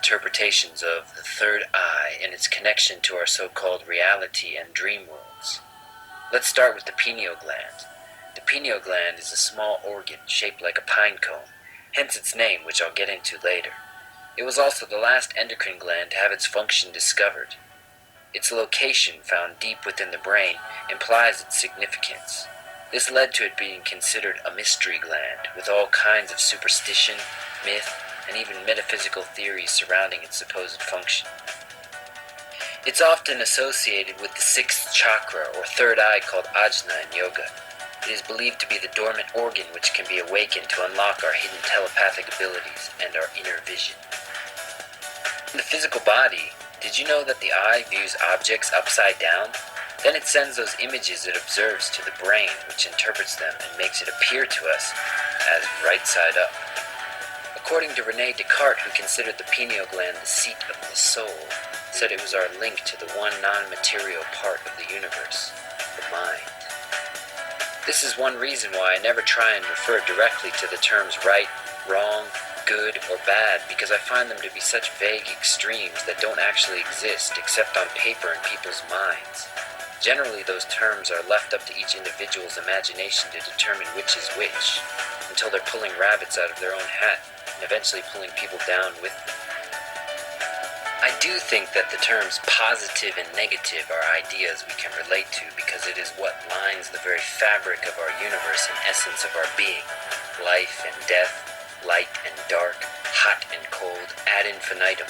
interpretations of the third eye and its connection to our so-called reality and dream worlds. Let's start with the pineal gland. The pineal gland is a small organ shaped like a pine cone, hence its name, which I'll get into later. It was also the last endocrine gland to have its function discovered. Its location, found deep within the brain, implies its significance. This led to it being considered a mystery gland, with all kinds of superstition, myth, and even metaphysical theories surrounding its supposed function. It's often associated with the sixth chakra, or third eye, called ajna in yoga. It is believed to be the dormant organ which can be awakened to unlock our hidden telepathic abilities and our inner vision. In the physical body, did you know that the eye views objects upside down? Then it sends those images it observes to the brain, which interprets them and makes it appear to us as right side up. According to René Descartes, who considered the pineal gland the seat of the soul, said it was our link to the one non-material part of the universe, the mind. This is one reason why I never try and refer directly to the terms right, wrong, good, or bad, because I find them to be such vague extremes that don't actually exist except on paper in people's minds. Generally, those terms are left up to each individual's imagination to determine which is which, until they're pulling rabbits out of their own hat and eventually pulling people down with them. I do think that the terms positive and negative are ideas we can relate to because it is what lines the very fabric of our universe and essence of our being. Life and death, light and dark, hot and cold, ad infinitum.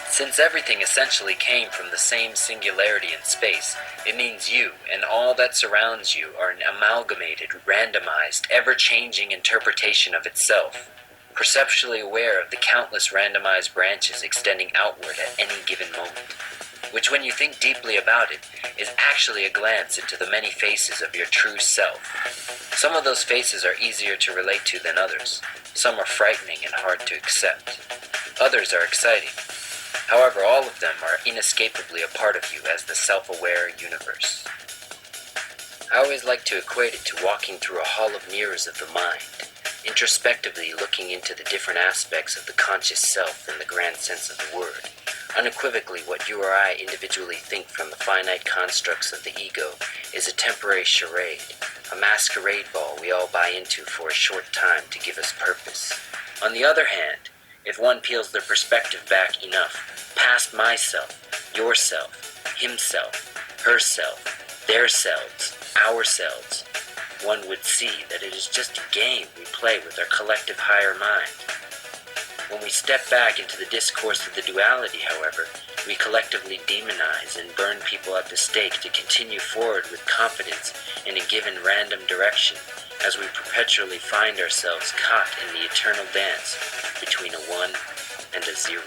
Since everything essentially came from the same singularity in space, it means you and all that surrounds you are an amalgamated, randomized, ever-changing interpretation of itself, perceptually aware of the countless randomized branches extending outward at any given moment, which when you think deeply about it, is actually a glance into the many faces of your true self. Some of those faces are easier to relate to than others. Some are frightening and hard to accept. Others are exciting. However, all of them are inescapably a part of you as the self-aware universe. I always like to equate it to walking through a hall of mirrors of the mind, introspectively looking into the different aspects of the conscious self in the grand sense of the word. Unequivocally, what you or I individually think from the finite constructs of the ego is a temporary charade, a masquerade ball we all buy into for a short time to give us purpose. On the other hand, if one peels their perspective back enough, past myself, yourself, himself, herself, their selves, ourselves, one would see that it is just a game we play with our collective higher mind. When we step back into the discourse of the duality, however, we collectively demonize and burn people at the stake to continue forward with confidence in a given random direction, as we perpetually find ourselves caught in the eternal dance between a 1 and a 0.